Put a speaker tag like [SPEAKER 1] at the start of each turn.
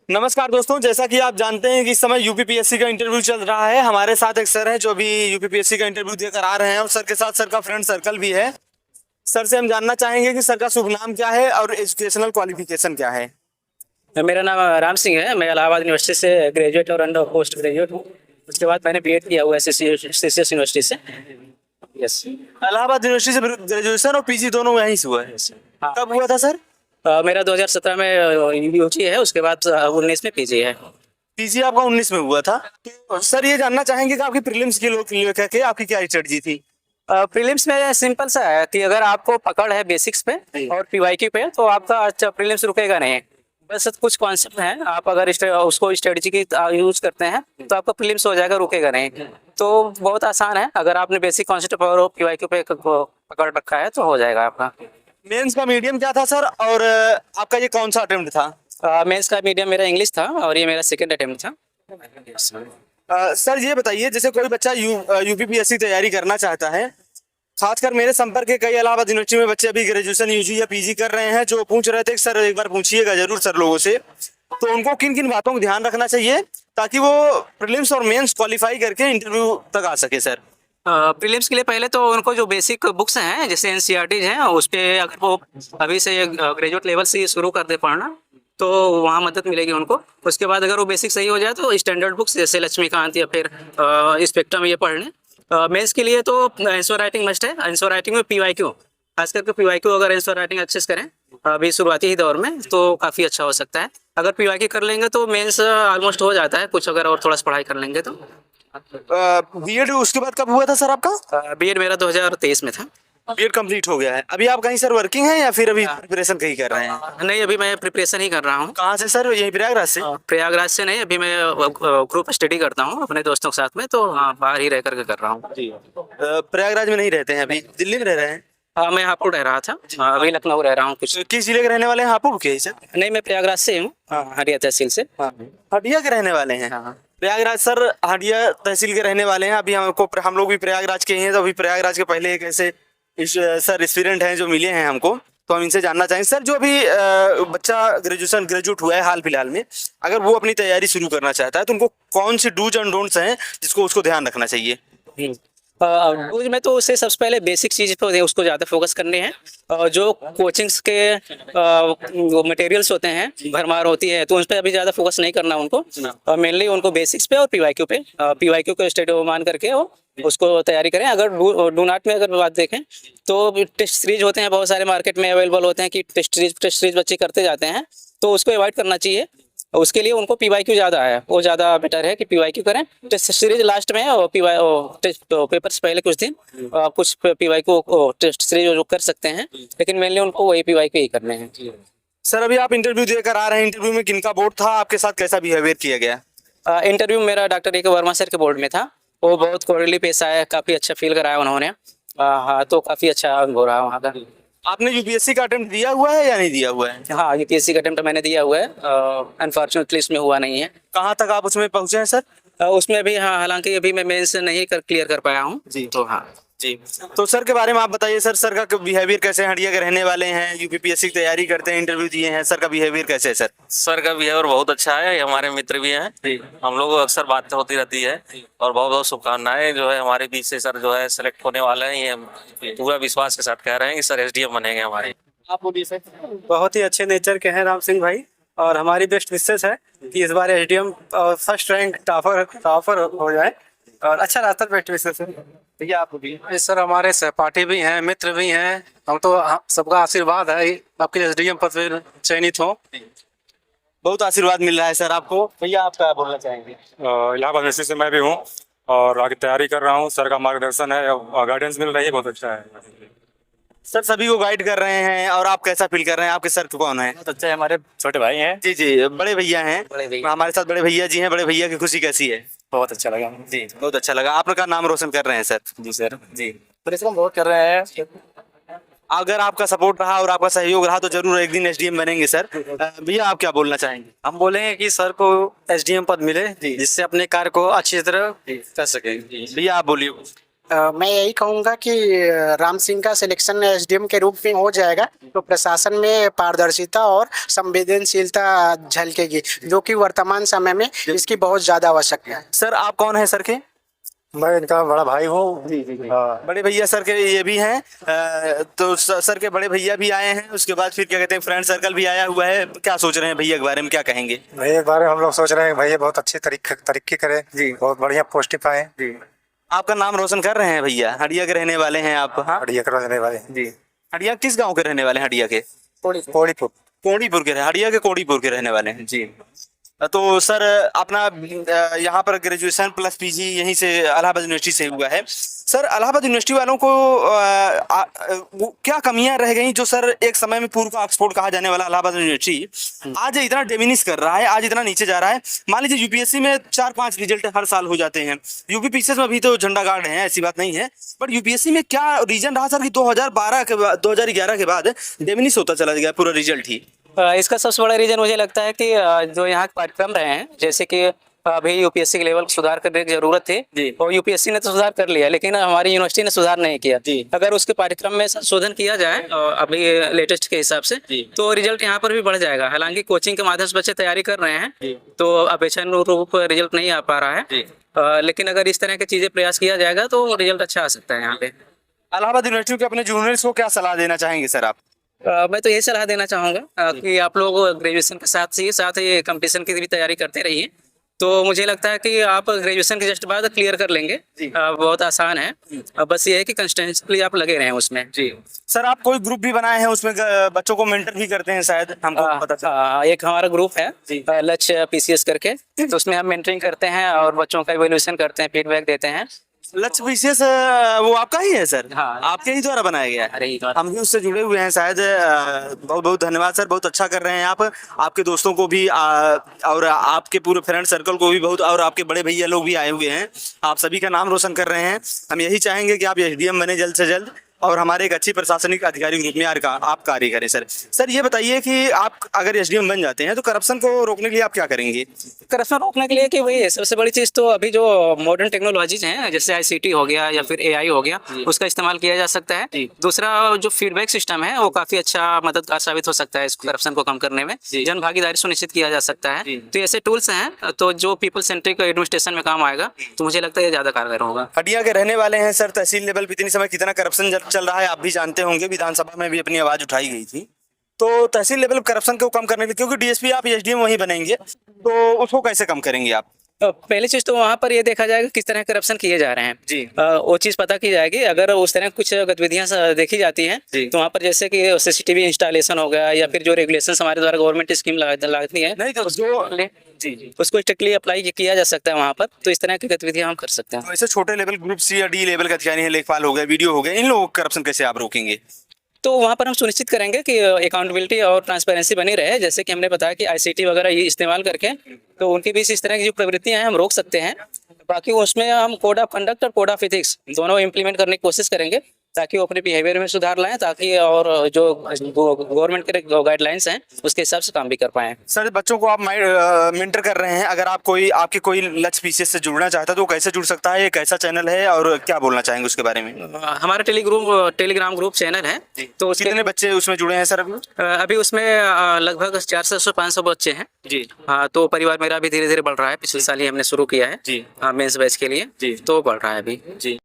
[SPEAKER 1] नमस्कार दोस्तों, जैसा कि आप जानते हैं कि इस समय यूपीपीएससी का इंटरव्यू चल रहा है। हमारे साथ एक सर हैं जो अभी यूपीपीएससी का इंटरव्यू देकर आ रहे हैं और सर के साथ सर का फ्रेंड सर्कल भी है। सर से हम जानना चाहेंगे कि सर का शुभ नाम क्या है और एजुकेशनल क्वालिफिकेशन क्या है।
[SPEAKER 2] मेरा नाम राम सिंह है। मैं इलाहाबाद यूनिवर्सिटी से ग्रेजुएट और अंडर पोस्ट ग्रेजुएट हूँ। उसके बाद मैंने बीएड किया हुआ है सीसीएस यूनिवर्सिटी से। यस।
[SPEAKER 1] इलाहाबाद यूनिवर्सिटी से ग्रेजुएशन और पीजी दोनों वहीं से हुआ है।
[SPEAKER 2] हाँ।
[SPEAKER 1] कब हुआ था सर?
[SPEAKER 2] मेरा 2017 में यूजी है, उसके बाद 19 में पीजी है।
[SPEAKER 1] पीजी आपका 19 में हुआ था। तो सर ये जानना चाहेंगे कि आपकी प्रीलिम्स की लेकर के आपकी क्या स्ट्रेटजी थी?
[SPEAKER 2] प्रीलिम्स में सिंपल सा है कि अगर आपको पकड़ है बेसिक्स पे और पीवाईक्यू पे तो आपका अच्छा प्रीलिम्स रुकेगा नहीं। बस कुछ कॉन्सेप्ट हैं, आप अगर उसको स्ट्रेटजी की यूज करते हैं तो आपका प्रीलिम्स हो जाएगा, रुकेगा नहीं। तो बहुत आसान है, अगर आपने बेसिक कॉन्सेप्ट और पीवाईक्यू पे पकड़ रखा है तो हो जाएगा आपका।
[SPEAKER 1] मेंस का मीडियम क्या था सर, और आपका ये कौन सा अटेम्प्ट था?
[SPEAKER 2] मेंस का मीडियम मेरा इंग्लिश था और ये मेरा सेकंड अटेम्प्ट था।
[SPEAKER 1] सर ये बताइए, जैसे कोई बच्चा यूपीपीएससी तैयारी करना चाहता है, खासकर मेरे संपर्क के कई इलाहाबाद यूनिवर्सिटी में बच्चे अभी ग्रेजुएशन यूजी या पीजी कर रहे हैं जो पूछ रहे थे कि सर एक बार पूछिएगा जरूर सर लोगों से, तो उनको किन किन बातों को ध्यान रखना चाहिए ताकि वो प्रीलिम्स और मेंस क्वालिफाई करके इंटरव्यू तक आ सके सर?
[SPEAKER 2] प्रीलिम्स के लिए पहले तो उनको जो बेसिक बुक्स हैं जैसे एनसीईआरटी हैं उस पे अगर वो अभी से ग्रेजुएट लेवल से शुरू कर दे पढ़ना तो वहाँ मदद मिलेगी उनको। उसके बाद अगर वो बेसिक सही हो जाए तो स्टैंडर्ड बुक्स जैसे लक्ष्मीकांत या फिर स्पेक्ट्रम ये पढ़ लें। मेंस के लिए तो आंसर राइटिंग मस्ट है। आंसर राइटिंग में पीवाईक्यू, खास करके पीवाईक्यू अगर आंसर राइटिंग एक्सेस करें अभी शुरुआती ही दौर में तो काफ़ी अच्छा हो सकता है। अगर पीवाईक्यू कर लेंगे तो मेंस ऑलमोस्ट हो जाता है, कुछ अगर और थोड़ा सा पढ़ाई कर लेंगे तो।
[SPEAKER 1] बीएड उसके बाद कब हुआ था सर आपका?
[SPEAKER 2] बीएड मेरा 2023 में था।
[SPEAKER 1] बीएड कंप्लीट हो गया है। अभी आप कहीं सर वर्किंग हैं या फिर अभी प्रिपरेशन कहीं कर रहे हैं?
[SPEAKER 2] नहीं, अभी मैं प्रिपरेशन ही कर रहा हूँ।
[SPEAKER 1] कहाँ से सर? यही प्रयागराज से?
[SPEAKER 2] प्रयागराज से नहीं, अभी मैं ग्रुप स्टडी करता हूँ अपने दोस्तों के साथ में, तो हाँ बाहर ही रह करके कर रहा हूँ।
[SPEAKER 1] प्रयागराज में नहीं रहते हैं, अभी दिल्ली में रह रहे हैं?
[SPEAKER 2] हाँ, मैं हापुड़ रह रहा था, अभी लखनऊ रह रहा हूँ कुछ।
[SPEAKER 1] किस जिले के रहने वाले हैं? हापुड़ के सर?
[SPEAKER 2] नहीं, मैं प्रयागराज से हूँ, हरिया तहसील से।
[SPEAKER 1] हटिया के रहने वाले हैं? प्रयागराज सर, हटिया तहसील के रहने वाले हैं। अभी हम लोग भी प्रयागराज के हैं, तो अभी प्रयागराज के पहले एक ऐसे सर एस्पिरेंट हैं जो मिले हैं हमको, तो हम इनसे जानना चाहेंगे सर, जो अभी बच्चा ग्रेजुएट हुआ है हाल फिलहाल में, अगर वो अपनी तैयारी शुरू करना चाहता है तो उनको कौन से डूज एंड डोंट्स हैं जिसको उसको ध्यान रखना चाहिए?
[SPEAKER 2] डूज में तो उसे सबसे पहले बेसिक चीज़ पे उसको ज़्यादा फोकस करने हैं। जो कोचिंग्स के वो मटेरियल्स होते हैं, भरमार होती है, तो उस पर अभी ज़्यादा फोकस नहीं करना उनको। मेनली उनको बेसिक्स पे और पीवाईक्यू पे, पीवाईक्यू को स्टेट मान करके वो उसको तैयारी करें। अगर डू नॉट में अगर बात देखें तो टेस्ट सीरीज होते हैं, बहुत सारे मार्केट में अवेलेबल होते हैं कि टेस्ट सीरीज बच्चे करते जाते हैं, तो उसको अवॉइड करना चाहिए। उसके लिए उनको पीवाईक्यू ज़्यादा है, वो ज़्यादा बेटर है कि पीवाईक्यू करें। टेस्ट सीरीज लास्ट में और पेपर्स पहले कुछ दिन कुछ पीवाईक्यू टेस्ट सीरीज जो कर सकते हैं, लेकिन मेनली उनको वही पीवाईक्यू ही करने हैं।
[SPEAKER 1] सर अभी आप इंटरव्यू देकर आ रहे हैं, इंटरव्यू में किनका बोर्ड था, आपके साथ कैसा बिहेवियर किया गया?
[SPEAKER 2] इंटरव्यू मेरा डॉक्टर ए के वर्मा सर के बोर्ड में था। वो बहुत कोऑर्डिनली पेश आया, काफ़ी अच्छा फील कराया उन्होंने। हाँ, तो काफ़ी अच्छा हो रहा वहाँ का।
[SPEAKER 1] आपने यूपीएससी का अटेम्प्ट दिया हुआ है या नहीं दिया हुआ है?
[SPEAKER 2] हाँ, यूपीएससी का अटेम्प्ट मैंने दिया हुआ है, अनफॉर्चुनेटली इसमें हुआ नहीं है।
[SPEAKER 1] कहाँ तक आप उसमें पहुँचे हैं सर?
[SPEAKER 2] उसमें भी हाँ, हालांकि अभी मैं मेंस नहीं क्लियर कर पाया हूँ
[SPEAKER 1] जी।
[SPEAKER 2] तो हाँ
[SPEAKER 1] जी, तो सर के बारे में आप बताइए सर, सर का बिहेवियर कैसे है? हटिया के रहने वाले हैं, यूपीपीएससी की तैयारी करते हैं, इंटरव्यू दिए हैं, सर का बिहेवियर कैसे है सर?
[SPEAKER 3] सर का बिहेवियर बहुत अच्छा है, ये हमारे मित्र भी हैं, हम लोग अक्सर बातें होती रहती है और बहुत बहुत शुभकामनाएं जो है हमारे बीच से सर जो है सेलेक्ट होने वाले हैं, ये पूरा विश्वास के साथ कह रहे हैं कि सर एसडीएम बनेंगे हमारे।
[SPEAKER 1] आप बोलिए सर।
[SPEAKER 4] बहुत ही अच्छे नेचर के हैं राम सिंह भाई, और हमारी बेस्ट विशेष है कि इस बार एसडीएम फर्स्ट रैंक टॉपर हो जाए, और अच्छा रास्ता बेस्ट विशेष है।
[SPEAKER 1] भैया आप बोलिए।
[SPEAKER 4] सर हमारे सहपाठी भी हैं, मित्र भी हैं, हम तो सबका आशीर्वाद है आपके एसडीएम पद पे चयनित हो।
[SPEAKER 1] बहुत आशीर्वाद मिल रहा है सर आपको। भैया आप क्या बोलना चाहेंगे?
[SPEAKER 5] इलाहाबाद यूनिवर्सिटी से मैं भी हूँ और आगे तैयारी कर रहा हूँ। सर का मार्गदर्शन है और गाइडेंस मिल रही है, बहुत अच्छा है।
[SPEAKER 1] सर सभी को गाइड कर रहे हैं, और आप कैसा फील कर रहे हैं? आपके सर कौन है?
[SPEAKER 4] बहुत अच्छा है, हमारे छोटे भाई हैं।
[SPEAKER 1] जी जी, बड़े भैया हैं,
[SPEAKER 2] बड़े भैया।
[SPEAKER 1] हमारे साथ बड़े भैया जी हैं। बड़े भैया की खुशी कैसी है?
[SPEAKER 4] बहुत अच्छा लगा
[SPEAKER 1] जी, बहुत अच्छा लगा। आपका नाम रोशन कर रहे हैं सर।
[SPEAKER 4] जी सर,
[SPEAKER 1] जी,
[SPEAKER 4] परिश्रम बहुत कर रहे हैं।
[SPEAKER 1] अगर आपका सपोर्ट रहा और आपका सहयोग रहा तो जरूर एक दिन एसडीएम बनेंगे सर। भैया आप क्या बोलना चाहेंगे?
[SPEAKER 4] हम बोलेंगे कि सर को एसडीएम पद मिले जिससे अपने कार्य को अच्छी तरह कर सके।
[SPEAKER 1] भैया आप बोलिए।
[SPEAKER 6] मैं यही कहूँगा कि राम सिंह का सिलेक्शन एसडीएम के रूप में हो जाएगा तो प्रशासन में पारदर्शिता और संवेदनशीलता झलकेगी, जो कि वर्तमान समय में इसकी बहुत ज़्यादा आवश्यकता है।
[SPEAKER 1] सर आप कौन है सर के?
[SPEAKER 5] मैं इनका बड़ा भाई हूँ।
[SPEAKER 1] बड़े भैया सर के ये भी हैं। तो सर के बड़े भैया भी आए हैं, उसके बाद फिर क्या कहते हैं फ्रेंड सर्कल भी आया हुआ है। क्या सोच रहे हैं भैया के बारे में, क्या कहेंगे?
[SPEAKER 5] भैया के बारे में हम लोग सोच रहे हैं भैया बहुत अच्छी तरक्की करे जी, बहुत बढ़िया पोस्ट पाए जी।
[SPEAKER 1] आपका नाम रोशन कर रहे हैं भैया, हंडिया के रहने वाले हैं आप? हाँ
[SPEAKER 5] हड़िया के रहने वाले
[SPEAKER 1] जी। हंडिया किस गाँव के रहने वाले हैं? हंडिया के
[SPEAKER 5] कोड़ीपुर।
[SPEAKER 1] कोड़ीपुर के, हंडिया के कोड़ीपुर के रहने वाले हैं जी। तो सर अपना यहाँ पर ग्रेजुएशन प्लस पीजी यहीं से इलाहाबाद यूनिवर्सिटी से हुआ है। सर इलाहाबाद यूनिवर्सिटी वालों को वो क्या कमियां रह गई जो सर एक समय में पूर्व का ऑक्सफोर्ड कहा जाने वाला इलाहाबाद यूनिवर्सिटी आज इतना डिमिनिश कर रहा है, आज इतना नीचे जा रहा है? मान लीजिए यूपीएससी में 4-5 रिजल्ट हर साल हो जाते हैं, यूपीपीसीएस में भी तो झंडा गार्ड है, ऐसी बात नहीं है, बट यूपीएससी में क्या रीजन रहा सर कि 2011 के बाद डिमिनिश होता चला गया पूरा रिजल्ट ही?
[SPEAKER 2] इसका सबसे बड़ा रीजन मुझे लगता है कि जो यहाँ के पाठ्यक्रम रहे हैं, जैसे कि अभी यूपीएससी के लेवल को सुधार करने की जरूरत थी और यूपीएससी ने तो सुधार कर लिया, लेकिन हमारी यूनिवर्सिटी ने सुधार नहीं किया। अगर उसके पाठ्यक्रम में संशोधन किया जाए अभी लेटेस्ट के हिसाब से तो रिजल्ट यहाँ पर भी बढ़ जाएगा। हालांकि कोचिंग के माध्यम से बच्चे तैयारी कर रहे हैं तो अपेक्षानुरूप रिजल्ट नहीं आ पा रहा है, लेकिन अगर इस तरह की चीजें प्रयास किया जाएगा तो रिजल्ट अच्छा आ सकता है यहाँ पे।
[SPEAKER 1] इलाहाबाद यूनिवर्सिटी के अपने जूनियर्स को क्या सलाह देना चाहेंगे सर आप?
[SPEAKER 2] मैं तो यही सलाह देना चाहूँगा कि आप लोग ग्रेजुएशन के साथ ही कंपटीशन की भी तैयारी करते रहिए। तो मुझे लगता है कि आप ग्रेजुएशन के जस्ट बाद क्लियर कर लेंगे, बहुत आसान है। बस ये है कि कंसिस्टेंटली आप लगे रहें उसमें जी।
[SPEAKER 1] सर आप कोई ग्रुप भी बनाए हैं, उसमें बच्चों को मेंटर भी करते हैं शायद, हमको पता चला।
[SPEAKER 2] एक हमारा ग्रुप है लक्ष्य पीसीएस करके, तो उसमें हम मेंटरिंग करते हैं और बच्चों का इवैल्यूएशन करते हैं, फीडबैक देते हैं।
[SPEAKER 1] लक्ष्य पीसीएस वो आपका ही है सर?
[SPEAKER 2] हाँ।
[SPEAKER 1] आपके ही द्वारा बनाया गया है?
[SPEAKER 2] अरे ही द्वारा।
[SPEAKER 1] हम भी उससे जुड़े हुए हैं शायद। बहुत बहुत धन्यवाद सर, बहुत अच्छा कर रहे हैं आप। आपके दोस्तों को भी और आपके पूरे फ्रेंड सर्कल को भी बहुत, और आपके बड़े भैया लोग भी आए हुए हैं, आप सभी का नाम रोशन कर रहे हैं। हम यही चाहेंगे कि आप एसडीएम बने जल्द से जल्द और हमारे एक अच्छी प्रशासनिक अधिकारी के रूप में आप कार्य करें। सर ये बताइए कि आप अगर एसडीएम बन जाते हैं तो करप्शन को रोकने के लिए आप क्या करेंगे?
[SPEAKER 2] करप्शन रोकने के लिए कि वही है सबसे बड़ी चीज़, तो अभी जो मॉडर्न टेक्नोलॉजीज हैं जैसे आईसीटी हो गया या फिर एआई हो गया, उसका इस्तेमाल किया जा सकता है। दूसरा जो फीडबैक सिस्टम है वो काफ़ी अच्छा मददगार साबित हो सकता है इस करप्शन को कम करने में। जन भागीदारी सुनिश्चित किया जा सकता है। तो ऐसे टूल्स हैं तो जो पीपल सेंट्रिक एडमिनिस्ट्रेशन में काम आएगा, तो मुझे लगता है ये ज़्यादा कारगर होगा।
[SPEAKER 1] हंडिया के रहने वाले हैं सर, तहसील लेवल पे इतनी समय कितना करप्शन चल रहा है आप भी जानते होंगे, विधानसभा में भी अपनी आवाज उठाई गई थी। तो तहसील लेवल करप्शन को कम करने के लिए, क्योंकि डीएसपी आप एसडीएम वहीं बनेंगे, तो उसको कैसे कम करेंगे आप?
[SPEAKER 2] पहली चीज तो वहाँ पर ये देखा जाएगा किस तरह करप्शन किए जा रहे हैं जी। वो चीज पता की जाएगी। अगर उस तरह कुछ गतिविधियां देखी जाती हैं तो वहाँ पर जैसे कि सीसीटीवी इंस्टॉलेशन हो गया या फिर जो रेगुलेशंस हमारे द्वारा गवर्नमेंट स्कीम लागती है
[SPEAKER 1] नहीं तो जो
[SPEAKER 2] जी उसको स्ट्रिक्टली अप्लाई किया जा सकता है वहाँ पर। तो इस तरह की गतिविधियां हम कर सकते हैं।
[SPEAKER 1] तो ऐसे छोटे लेवल ग्रुप सी या डी लेवल के अधिकारी हैं, लेखपाल हो गए, वीडियो हो गए, इन लोगों का करप्शन कैसे आप रोकेंगे?
[SPEAKER 2] तो वहाँ पर हम सुनिश्चित करेंगे कि अकाउंटेबिलिटी और ट्रांसपेरेंसी बनी रहे। जैसे कि हमने बताया कि आईसीटी वगैरह ये इस्तेमाल करके तो उनके बीच इस तरह की जो प्रवृत्तियां हैं हम रोक सकते हैं। बाकी उसमें हम कोड ऑफ कंडक्ट और कोड ऑफ एथिक्स दोनों इम्प्लीमेंट करने की कोशिश करेंगे ताकि वो अपने बिहेवियर में सुधार लाएं, ताकि और जो गवर्नमेंट के गाइडलाइंस हैं उसके हिसाब से काम भी कर पाएं।
[SPEAKER 1] सर बच्चों को आप मेंटर कर रहे हैं, अगर आप आपके कोई लक्ष्य पीसीएस से जुड़ना चाहता है तो कैसे जुड़ सकता है? एक ऐसा चैनल है और क्या बोलना चाहेंगे उसके बारे में?
[SPEAKER 2] हमारा टेलीग्राम ग्रुप चैनल है। तो
[SPEAKER 1] कितने बच्चे उसमें जुड़े हैं सर
[SPEAKER 2] अभी उसमें लगभग 400-500 बच्चे हैं जी। हाँ, तो परिवार मेरा भी धीरे धीरे बढ़ रहा है। पिछले साल ही हमने शुरू किया है जी, मेंस बैच के लिए जी, तो बढ़ रहा है अभी जी।